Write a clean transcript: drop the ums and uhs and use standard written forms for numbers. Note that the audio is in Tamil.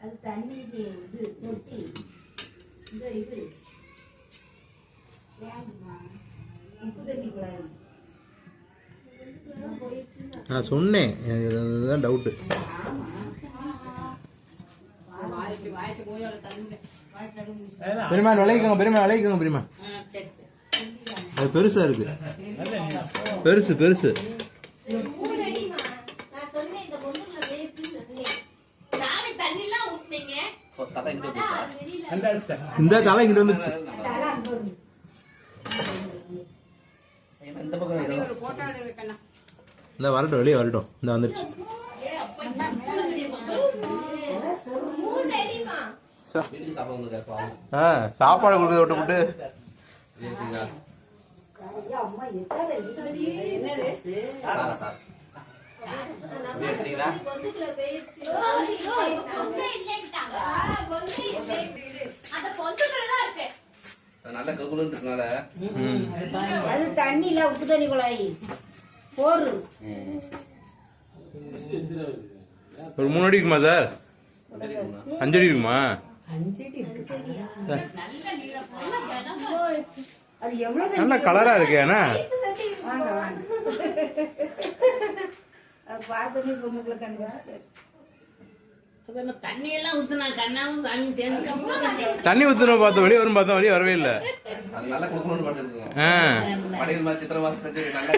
அது தண்ணி இது தொட்டி இது உப்பு தண்ணி கூடாது. நான் சொன்னேன், எனக்கு அதுதான் டவுட்டு. பெரியமா விளைவிக்கோங்க, பெரியமா விளைவிக்கோங்க, பெரியமா. அது பெருசா இருக்கு, பெருசு பெருசு. இந்த தலை இங்கிட்டு வந்துருச்சு. இந்த வரட்டும், வெளியே வரட்டும். இந்த வந்துருச்சு. சாப்பாடு கொடுக்க விட்டு விட்டு அது தண்ணில உப்பு தண்ணி குழாய் போரு. ஒரு 3 அடி இருக்குமா சார்? 5 அடி இருக்குமா? அது எவ்வளவு நல்ல கலரா இருக்கு. ஏன்னா வாங்க வாங்க பார்த்தோன்னே பொண்ணுக்குள்ள கண்டுபிடிச்சிட்டாரு. தண்ணி எல்லாம் ஊத்துனா கண்ணாவும் சாமியும் சேர்ந்து தண்ணி ஊத்துன பார்த்தோம், வெளியே வரும் பார்த்தோம், வெளியே வரவே இல்லை. நல்லா கொடுக்கணும்னு பார்த்துருக்கோம். சித்திரை மாசத்துக்கு நல்லா